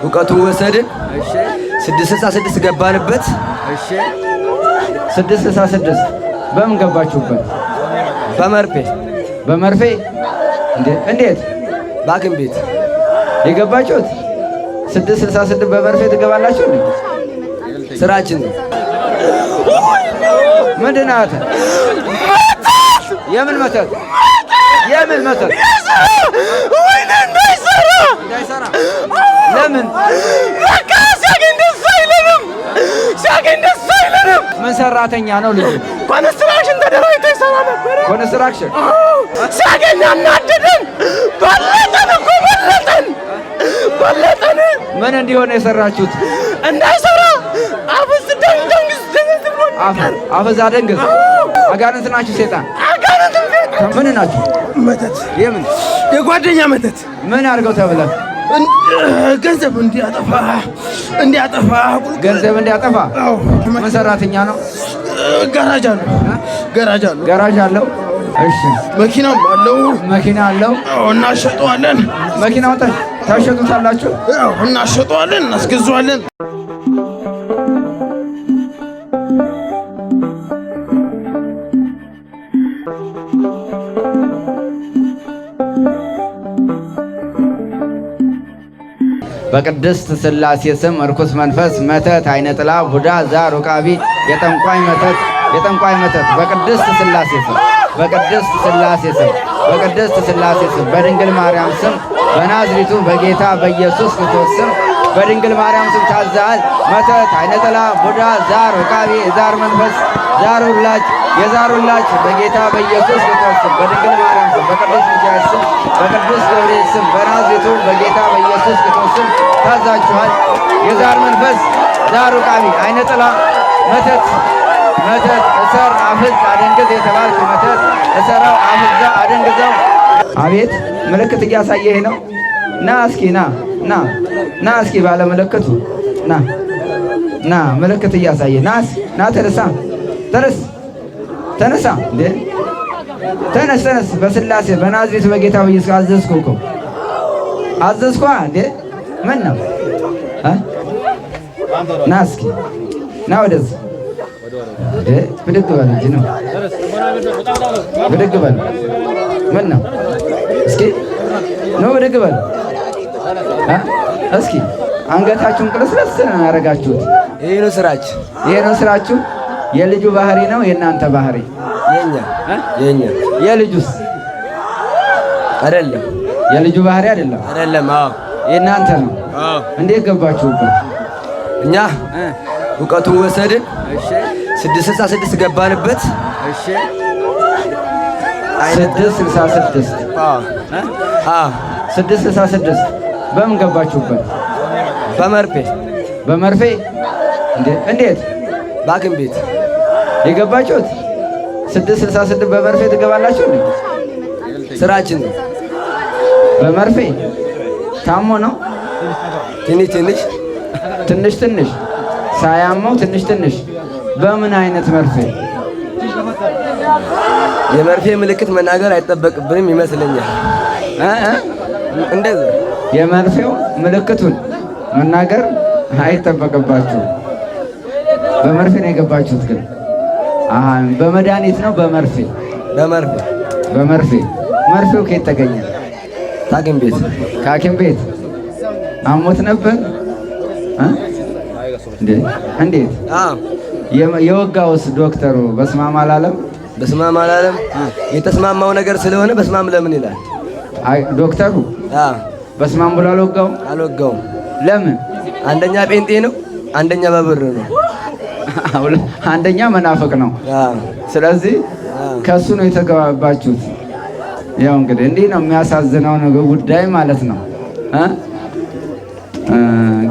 እውቀቱን ወሰድን። እሺ 666 ገባንበት። እሺ 666 በምን ገባችሁበት? በመርፌ እንዴት በሐኪም ቤት የገባችሁት? 666 በመርፌ ትገባላችሁ እንዴ? ስራችን ነው። ምንድን ነው? የምን መተት? እንዳይሰራ ለምን? ሲያገኝ ደስ አይለንም። ምን ሰራተኛ ነው ልጁ? ኮንስትራክሽን ተደራጅቶ ይሰራ ነበር። ኮንስትራክሽን ሲያገኝ አናደደን። በለጠን እኮ በለጠን። ምን እንዲሆን የሰራችሁት? እንዳይሰራ አፍዝ ደንግዝ ብሎ አፈዛ ደንግዝ። አጋንንት ናችሁ? ሴጣን ምን ናችሁ? መተት። የምን የጓደኛ መተት። ምን አድርገው ተብለህ? ገንዘብ እንዲያጠፋ ገንዘብ እንዲያጠፋ። ምን ሰራተኛ ነው? ገራጅ አለው። እሺ መኪናም አለው። መኪና አለው። እናሸጠዋለን። መኪናው ታሸጡታላችሁ? እናሸጠዋለን፣ እናስገዛዋለን። በቅድስት ሥላሴ ስም እርኩስ መንፈስ፣ መተት፣ አይነ ጥላ፣ ቡዳ፣ ዛር፣ ውቃቢ፣ የጠንቋይ መተት በቅድስት ሥላሴ ስም በድንግል ማርያም ስም በናዝሪቱ በጌታ በኢየሱስ ክርስቶስ ስም በድንግል ማርያም ስም ታዛል። መተት፣ አይነ ጥላ፣ ቡዳ፣ ዛር፣ ውቃቢ፣ የዛር መንፈስ፣ የዛር ውላጅ በጌታ በኢየሱስ ክርስቶስ ስም በድንግል ማርያም ስም በቅዱስ ሚካኤል ስም በቅዱስ ገብርኤል ስም በናዝሬቱ በጌታ በኢየሱስ ክርስቶስ ስም ታዛችኋል። የዛር መንፈስ፣ ዛር፣ ውቃቢ፣ አይነ ጥላ፣ መተት፣ እሰር፣ አፍዝ፣ አደንግዝ የተባልክ መተት እሰራው፣ አፍዛ፣ አደንግዘው። አቤት ምልክት እያሳየህ ነው። ና እስኪ ና እስኪ ባለ ምልክቱ ና ምልክት እያሳየህ ና ተነሳ እንዴ! ተነስ! በስላሴ በናዝሬት በጌታ በኢየሱስ አዘዝኩ እንዴ! ምን ነው? ና እስኪ ና ወደዚህ ብድግ በል እንጂ ነው። ብድግ በል። ምን ነው? እስኪ ነው ብድግ በል። እስኪ አንገታችሁን ቅልስለስ ነው ያደረጋችሁት። ይሄ ነው ስራችሁ። የልጁ ባህሪ ነው የእናንተ ባህሪ? የኛ የልጁስ አይደለም። የልጁ ባህሪ አይደለም። አዎ የእናንተ ነው። እንዴት ገባችሁበት? እኛ እውቀቱን ወሰድን። እሺ 666 ገባንበት። እሺ 666 666 በምን ገባችሁበት? በመርፌ እንዴት? በሐኪም ቤት የገባችሁት? 666 በመርፌ ትገባላችሁ እንዴ? ስራችን ነው። በመርፌ ታሞ ነው። ትንሽ ሳያመው ትንሽ በምን አይነት መርፌ? የመርፌ ምልክት መናገር አይጠበቅብንም ይመስለኛል። እንደዛ የመርፌው ምልክቱን መናገር አይጠበቅባችሁ። በመርፌ ነው የገባችሁት። ግን በመድኃኒት ነው በመርፌ? መርፌው ከየት ተገኘ? ከሐኪም ቤት አሞት ነበር። እንዴት? የወጋውስ ዶክተሩ በስማም አላለም? የተስማማው ነገር ስለሆነ በስማም ለምን ይላል ዶክተሩ? በስማም ብሎ አልወጋውም። ለምን? አንደኛ ጴንጤ ነው፣ አንደኛ በብር ነው፣ አንደኛ መናፍቅ ነው። ስለዚህ ከሱ ነው የተገባባችሁት። ያው እንግዲህ እንዲህ ነው የሚያሳዝነው ነገር ጉዳይ ማለት ነው።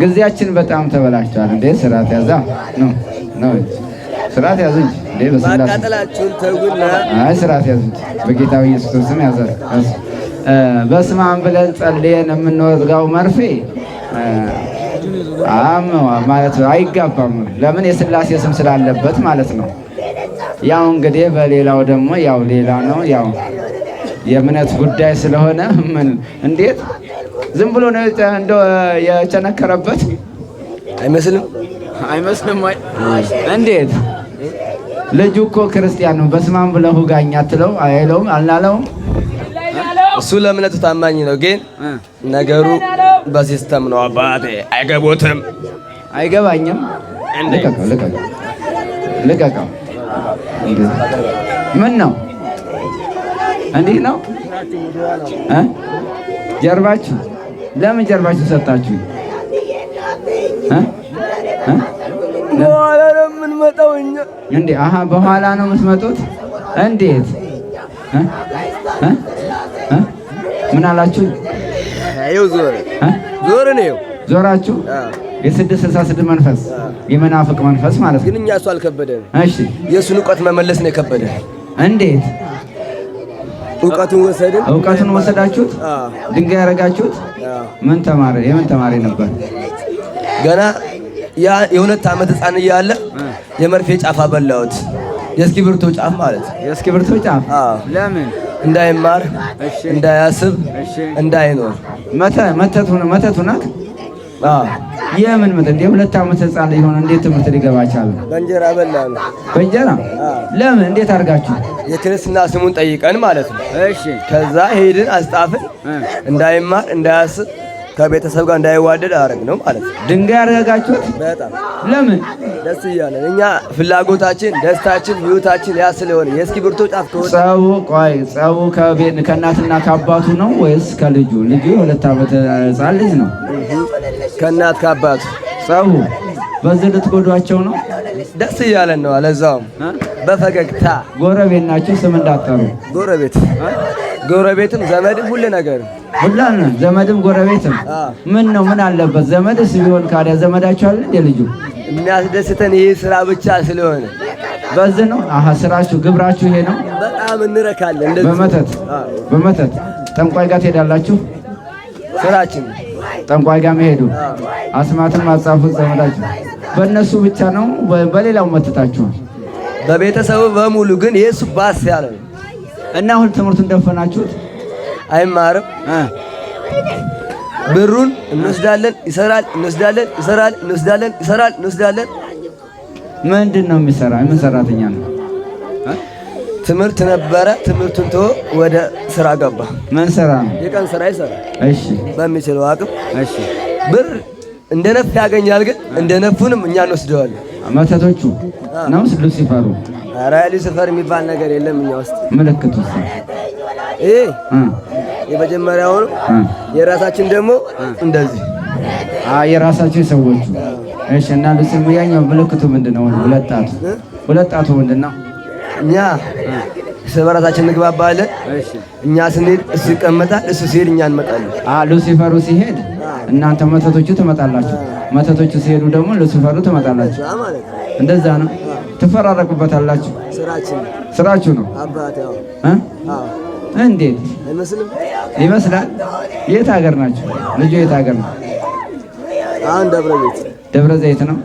ጊዜያችን በጣም ተበላሽቷል። እንዴ ስርዓት ያዛ ነው ስርዓት ያዙ እንጂ እንዴ በስላሴ ማቃጠላችሁን ተውና፣ አይ ስርዓት ያዙ እንጂ በጌታ በኢየሱስ ክርስቶስ ያዘ። በስመ አብ ብለን ጸልየን የምንወጋው መርፌ ማለት አይጋባም። ለምን? የስላሴ ስም ስላለበት ማለት ነው። ያው እንግዲህ በሌላው ደግሞ ያው ሌላ ነው። ያው የእምነት ጉዳይ ስለሆነ ምን እንዴት ዝም ብሎ ነው እንደው የቸነከረበት አይመስልም? አይመስልም ወይ? እንዴት? ልጁ እኮ ክርስቲያን ነው። በስማም ብለህ ጋኛ አትለው አይለውም አልናለውም። እሱ ለእምነቱ ታማኝ ነው፣ ግን ነገሩ በሲስተም ነው። አባቴ አይገቦትም። አይገባኝም። ልቀቀው። ምን ነው እንዲህ ነው ጀርባችሁ? ለምን ጀርባችሁ ሰጣችሁ? በኋላ ነው የምንመጣው እኛ። እንዴ አሃ፣ በኋላ ነው የምትመጡት? እንዴት? ምን አላችሁ? ይኸው ዞር ነው ዞራችሁ። የ666 መንፈስ የመናፍቅ መንፈስ ማለት ነው። ግን እኛ እሱ አልከበደንም። እሺ፣ የእሱን እውቀት መመለስ ነው የከበደን። እንዴት? እውቀቱን ወሰዳችሁት? ድንጋይ ያረጋችሁት? ምን ተማረ? የምን ተማሪ ነበር? ገና የ2 ዓመት ሕፃን እያለ የመርፌ ጫፍ አበላሁት። የእስክሪብቶ ጫፍ ማለት ነው። የእስክሪብቶ ጫፍ? ለምን? እንዳይማር፣ እንዳያስብ፣ እንዳይኖር። መተቱ ናት። የምን መጠጥ? የ2 ዓመት ሕፃን ልጅ ሆኖ እንዴት ትምህርት ሊገባ ቻለ? በእንጀራ በላን። በእንጀራ? ለምን? እንዴት አድርጋችሁ? የክርስትና ስሙን ጠይቀን ማለት ነው። እሺ። ከዛ ሄድን አስጣፍን። እንዳይማር፣ እንዳያስብ፣ ከቤተሰብ ጋር እንዳይዋደድ አረግ ነው ማለት ነው። ድንጋይ ያረጋችሁት? በጣም ለምን? ደስ እያለን እኛ ፍላጎታችን፣ ደስታችን፣ ህይወታችን ያ ስለሆነ የእስክሪብቶ ጫፍ ከሆነ ጸቡ ከእናትና ከአባቱ ነው ወይስ ከልጁ? ልጁ የ2 ዓመት ሕፃን ልጅ ነው። ከእናት ከአባቱ ጸቡ። በዚህ ልትጎዷቸው ነው? ደስ እያለን ነው። አለዛውም በፈገግታ ጎረቤት ናቸው። ስም እንዳጠሩ ጎረቤትም ዘመድም ሁሉ ነገር ሁላን ዘመድም ጎረቤትም። ምን ነው ምን አለበት? ዘመድስ ቢሆን ካዲያ ዘመዳቸው አለ እንደ ልጁ። የሚያስደስተን ይህ ስራ ብቻ ስለሆነ በዚህ ነው። አሃ፣ ስራችሁ ግብራችሁ ይሄ ነው። በጣም እንረካለን። እንደዚህ በመተት ጠንቋይ ጋር ትሄዳላችሁ? ስራችን ጠንቋይ ጋር መሄዱ፣ አስማትም ማጻፉት ዘመዳችሁ በእነሱ ብቻ ነው። በሌላው መተታችኋል። በቤተሰቡ በሙሉ ግን የሱ ባስ ያለ ነው። እና አሁን ትምህርቱን ደፈናችሁት። አይማርም። ብሩን እንወስዳለን፣ ይሰራል፣ እንወስዳለን፣ ይሰራል፣ እንወስዳለን፣ ይሰራል፣ እንወስዳለን። ምንድን ነው የሚሰራ? ምን ሰራተኛ ነው? ትምህርት ነበረ። ትምህርቱን ተወ፣ ወደ ስራ ገባ። ምን ስራ ነው? የቀን ስራ ይሰራል። እሺ፣ በሚችለው አቅም። እሺ። ብር እንደ ነፍ ያገኛል፣ ግን እንደ ነፉንም እኛ እንወስደዋለን። መተቶቹ ነው ሉሲፈሩ? ኧረ ሉሲፈር የሚባል ነገር የለም እኛ ውስጥ። ምልክቱ ይሄ የመጀመሪያው ነው። የራሳችን ደግሞ እንደዚህ የራሳቸው ሰዎቹ። እሺ። እና ያኛው ምልክቱ ምንድነው? ሁለት ጣቱ ምንድነው? እኛ በራሳችን እንግባባለን። እኛ ስንሄድ እሱ ይቀመጣል፣ እሱ ሲሄድ እኛ እንመጣለን። ሉሲፈሩ ሲሄድ እናንተ መተቶቹ ትመጣላችሁ፣ መተቶቹ ሲሄዱ ደግሞ ሉሲፈሩ ትመጣላችሁ። እንደዛ ነው። ትፈራረቁበታላችሁ። ስራችሁ ነው። እንዴት ይመስላል? የት ሀገር ናችሁ? ልጁ የት ሀገር ነው? አሁን ደብረ ዘይት ነው።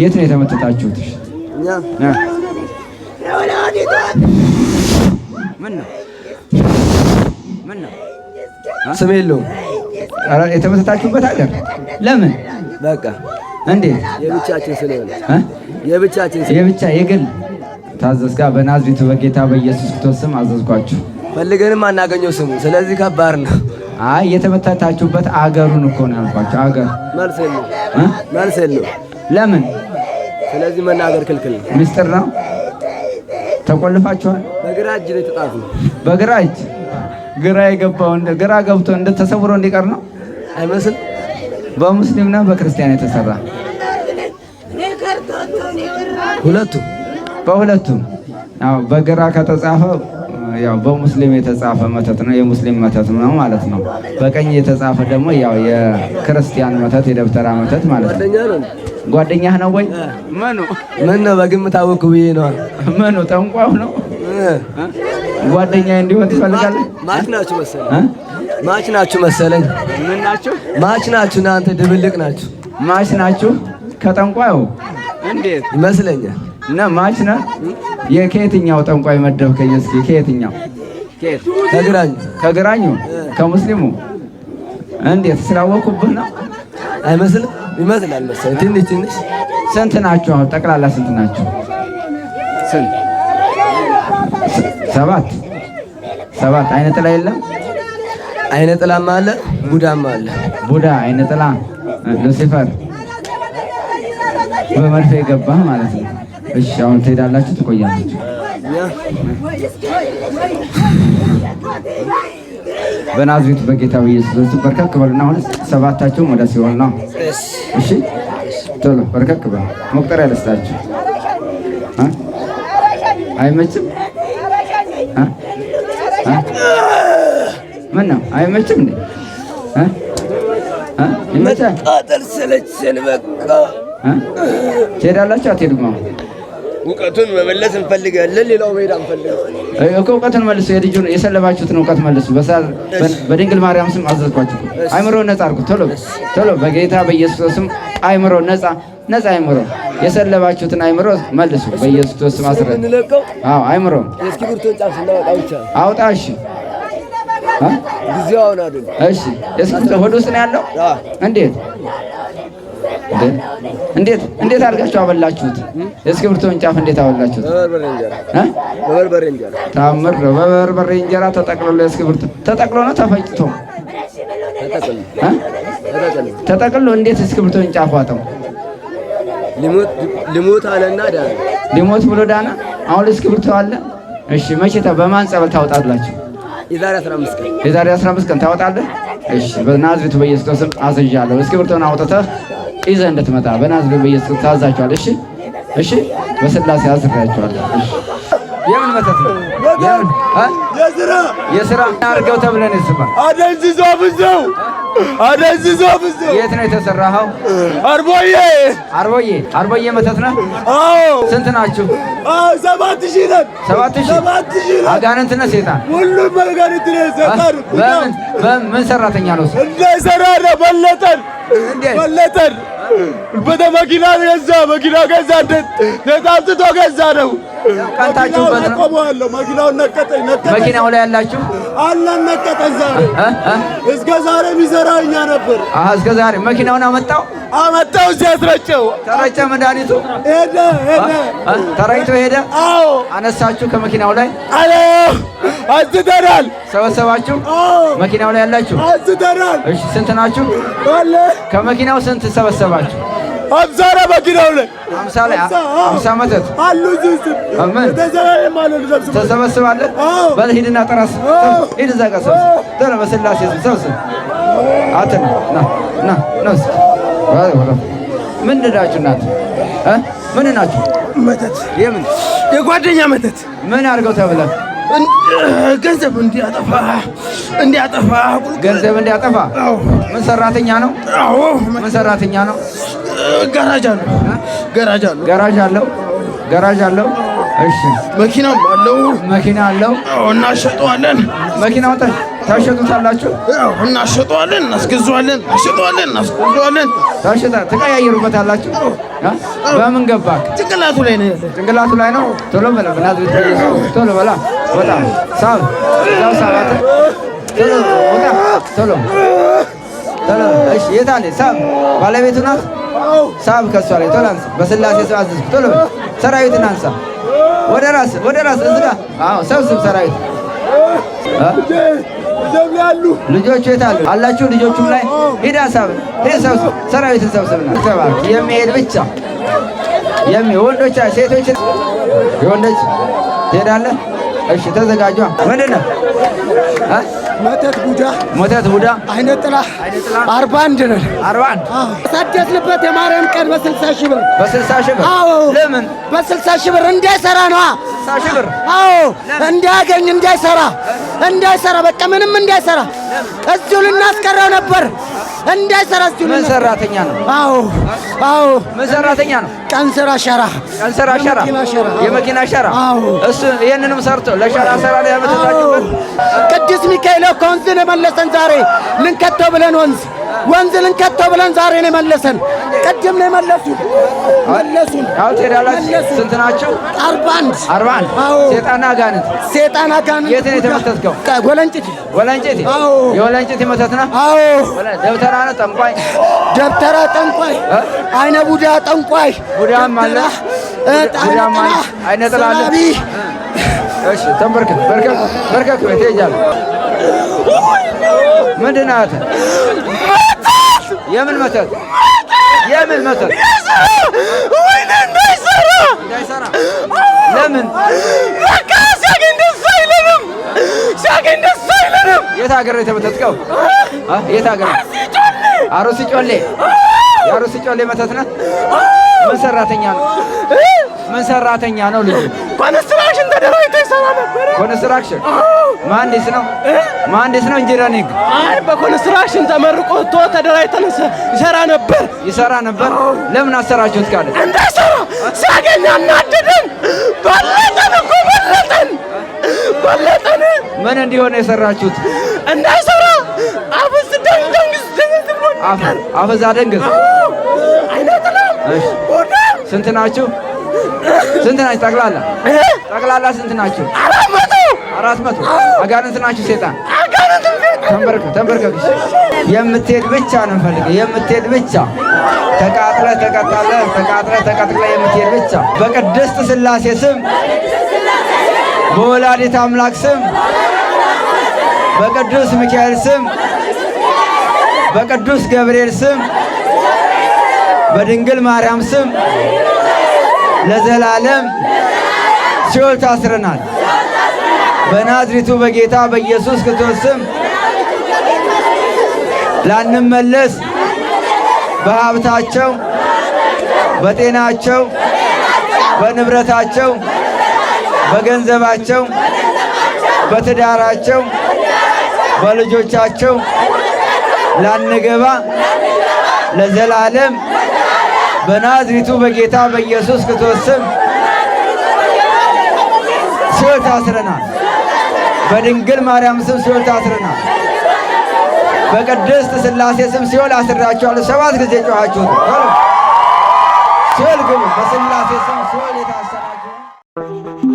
የት ነው የተመተታችሁት? ምን ነው ስም የለውም የተመተታችሁበት ሀገር? ለምን? በቃ እንዴት? የብቻችን ስለሆነ የብቻ የግል ታዘዝካ። በናዝሬቱ በጌታ በኢየሱስ ክርስቶስ ስም አዘዝኳችሁ። ፈልገንም አናገኘው ስሙ። ስለዚህ ከባድ ነው። የተመታታችሁበት አገሩን እኮ ነው ያልኳችሁ። አገር መልስ የለው። ለምን? ስለዚህ መናገር ክልክል ነው። ምስጢር ነው። ተቆልፋችኋል። በግራ እጅ ነው የተጣፉ። በግራ እጅ ግራ የገባው ግራ ገብቶ ተሰውሮ እንዲቀር ነው አይመስል። በሙስሊም ነው በክርስቲያን የተሰራ? በሁለቱም። ያው በግራ ከተጻፈ ያው በሙስሊም የተጻፈ መተት ነው፣ የሙስሊም መተት ነው ማለት ነው። በቀኝ የተጻፈ ደግሞ ያው የክርስቲያን መተት፣ የደብተራ መተት ማለት ነው። ጓደኛህ ነው ወይ? ምን ነው በግምት አወኩ ብዬ ነው። ምኑ ጠንቋው ነው? ጓደኛዬ እንዲሆን ትፈልጋለህ? ማች ናችሁ መሰለኝ። ምን ናችሁ? ማች ናችሁ እናንተ፣ ድብልቅ ናችሁ። ማች ናችሁ ከጠንቋዩ? እንዴት ይመስለኛል። እና ማች ነው። ከየትኛው ጠንቋይ መደብከኝ? እስኪ ከየትኛው? ከግራኙ። ከሙስሊሙ እንዴት ስላወቁብህ ነው? አይመስልም? ይመስላል መሰለኝ። ትንሽ ስንት ናችሁ አሁን ጠቅላላ ስንት ናችሁ? ስንት? ሰባት። አይነ ጥላ የለም? አይነ ጥላማ አለ፣ ቡዳማ አለ። ቡዳ፣ አይነ ጥላ፣ ሉሲፈር በመርፌ ገባህ ማለት ነው። እሺ አሁን ትሄዳላችሁ፣ ትቆያላችሁ። በናዝሬቱ በጌታ በኢየሱስ በርከክ በሉና አሁን ሰባታችሁም ወደ ሲኦል ነው። እሺ ቶሎ በርከክ በሉ። መቁጠሪያ ልስጣችሁ። አይመችም? ምን ነው አይመችም እንዴ? ይመቻል። መቃጠል ሰለቸን በቃ። ትሄዳላችሁ አትሄዱም? አሁን እውቀቱን መመለስ እንፈልጋለን። ሌላው መሄድ አንፈልግም እኮ። እውቀቱን መልሱ። የልጁን የሰለባችሁትን እውቀት መልሱ። በድንግል ማርያም ስም አዘዝኳችሁ። አይምሮ ነፃ አድርጉ። ቶሎ በጌታ በኢየሱስ ስም አይምሮ ነፃ አይምሮ የሰለባችሁትን አይምሮ መልሱ። በኢየሱስ ስም አስረ አዎ አይምሮ የእስክሪብቶ ጫፍ ስናወጣ ብቻ አውጣ። እሺ ጊዜው አሁን አይደል? እሺ የእስክሪብቶ ሆድ ውስጥ ነው ያለው። እንዴት አድርጋችሁ አበላችሁት? የእስክሪብቶን ጫፍ እንዴት አበላችሁት? በበርበሬ እንጀራ ታምር ነው። በበርበሬ እንጀራ ተጠቅልሎ የእስክሪብቶ ተጠቅሎ ነው ተፈጭቶ ተጠቅሎ እንዴት እስክሪብቶን ጫፍ ዋጠው? ሊሞት አለና ዳነ። ሊሞት ብሎ ዳነ። አሁን እስክሪብቶ አለ። እሺ መቼ በማን ጸበል ታወጣላችሁ? የዛሬ 15 ቀን ታወጣለህ። እሺ በናዝሬቱ በኢየሱስ ስም አዝዣለሁ። እስክሪብቶን አውጥተህ ይዘህ እንድትመጣ በናዝሬቱ በኢየሱስ ታዛችኋል። እሺ በስላሴ አዝራችኋለሁ። እሺ የምን መተት ነው? የስራ አድርገው ተብለን ይስባ አደንዝዞ ብዘው የት ነው የተሰራኸው? አርቦዬ መተት ነው። አዎ ስንት ናችሁ? 7000 ነን። 7000 አጋንንት ነህ ሴጣን? ሁሉም አጋንንት ነህ ሴጣን። በምን ሰራተኛ ነው? እንደሰራ ነው። በለጠን በመኪና ገዛ ነጣምጥቶ ገዛ ነው። ቀንታችሁበት ነው። መኪናውን ነቀጠኝ። መኪናው ላይ ያላችሁ አላህ ነቀጠኝ። ዛሬ እስከ ዛሬ የሚሰራ እኛ ነበር። እስከ ዛሬ መኪናውን አመጣው እዚህ አስረጨው። ተረጨ። መድኃኒቱ ሄደ ተረጭቶ ሄደ። አዎ አነሳችሁ ከመኪናው ላይ አንስተናል። ሰበሰባችሁ መኪናው ላይ ያላችሁ አንስተናል። እሺ ስንት ናችሁ? ከመኪናው ስንት ሰበሰባችሁ? 50 ነው መኪናው ላይ 50 መተት አሉ። ተሰበስባለህ። በል ሂድና ጠራስ ሂድ እዛ ጋር ሰብስብ። በስላሴ ሰብስብ። ና ምንድን ናችሁ እናት? ምን ናችሁ? መተት የምን የጓደኛ መተት። ምን አድርገው ተብለህ? ገንዘብ እንዲያጠፋ ገንዘብ እንዲያጠፋ። ምን ሰራተኛ ነው? አዎ ምን ሰራተኛ ነው? ገራጅ አለው። እሺ መኪናም አለው። መኪና አለው። እናሸጠዋለን። መኪናው ታሸጡታላችሁ? እናሸጠዋለን፣ እናስገዛዋለን። ትቀያየሩበታላችሁ። በምን ገባክ? ጭንቅላቱ ላይ ነው። ቶሎ በላ በናዝሬት በኢየሱስ ቶሎ በላ። በጣም ሳብ ቶሎ። እሺ የት አለ? ሳብ ባለቤቱ ናት። ሳብ ከሷ ላይ ቶሎ አንሳ። በስላሴ ስም አዘዝኩ። ቶሎ ሰራዊትን አንሳ። ወደ ራስ እዚህ ጋር ሰብስብ ሰራዊት። ልጆቹ የት አሉ? አላችሁ? ልጆቹም ላይ ሂድ ሳብ ሰብስብ። ሰራዊትን ሰብስብና የሚሄድ ብቻ ወንዶች ሴቶች የወንዶች ትሄዳለህ። እሺ ተዘጋጇ። ምንድን ነው? መተት ቡዳ አይነ ጥላ 41 ነን። 41 ያሳደስንበት የማርያም ቀን በ60 ሺህ ብር። በ60 ሺህ ብር? አዎ። ለምን በ60 ሺህ ብር? እንዳይሰራ ነዋ። 60 ሺህ ብር? አዎ። እንዳያገኝ እንዳይሰራ በቃ ምንም እንዳይሰራ እዚሁ ልናስቀረው ነበር። እንዳይሰራ እዚሁ። ምን ሰራተኛ ነው? አዎ። ምን ሰራተኛ ነው? ቀን ስራ ሸራ። የመኪና ሸራ። እሱ ይሄንንም ሰርቶ ለሸራ ሰራ ላይ ያመጣጣችበት ቅዱስ ሚካኤል ከወንዝ ነው የመለሰን። ዛሬ ልንከተው ብለን ወንዝ ወንዝ ልንከተው ብለን ዛሬ ነው የመለሰን። ቅድም ነው መለሱን። ያው ትሄዳላችሁ። ስንት ናችሁ? 41 41 ሴጣን አጋንንት የት ነው የተመተትከው? ወለንጭቲ የወለንጭቲ መተት ነው። ደብተራ ነው ጠንቋይ? ደብተራ ጠንቋይ፣ አይነ ቡዳ ጠንቋይ፣ ቡዳም አለ፣ አይነ ጥላ አለ። እሺ ተንበርከክ በርከክ ትሄጃለህ። ምንድን ናት? የምን መተት? እንዳይሰራ ለምን? ሲያገኝ ደስ አይለንም። የት ሀገር ነው የተመተትከው? የት ሀገር? አሩሲ ጮሌ። የአሩሲ ጮሌ መተት ነህ? ምን ሰራተኛ ነው ልጁ? ኮንስትራክሽን ተደራጅቶ ይሰራ ነበር። ኮንስትራክሽን መሀንዲስ ነው ኢንጂነሪንግ? አይ በኮንስትራክሽን ተመርቆ ተደራጅተን ይሰራ ነበር። ለምን አሰራችሁት? ካለ እንዳይሰራ ሲያገኝ አናደደን። በለጠን። ምን እንዲሆነ የሰራችሁት? እንዳይሰራ አፍዝ ደንግዝ። ስንት ናችሁ? ጠቅላላ ስንት ናችሁ? 400 አጋንንት ናችሁ። ሴጣን ተንበርከክ። የምትሄድ ብቻ ነው እንፈልገው። የምትሄድ ብቻ ተቃጥለ የምትሄድ ብቻ በቅድስት ሥላሴ ስም፣ በወላዲተ አምላክ ስም፣ በቅዱስ ሚካኤል ስም፣ በቅዱስ ገብርኤል ስም፣ በድንግል ማርያም ስም ለዘላለም ሲኦል ታስረናል። በናዝሬቱ በጌታ በኢየሱስ ክርስቶስ ስም ላንመለስ በሀብታቸው፣ በጤናቸው፣ በንብረታቸው፣ በገንዘባቸው፣ በትዳራቸው፣ በልጆቻቸው ላንገባ ለዘላለም በናዝሬቱ በጌታ በኢየሱስ ክርስቶስ ስም ሲኦል ታስረናል። በድንግል ማርያም ስም ሲኦል ታስረናል። በቅድስት ሥላሴ ስም ሲኦል አስራችኋለሁ። 7 ጊዜ ጮኻችሁት ሲኦል ግቡ። በሥላሴ ስም ሲኦል የታሰራችሁ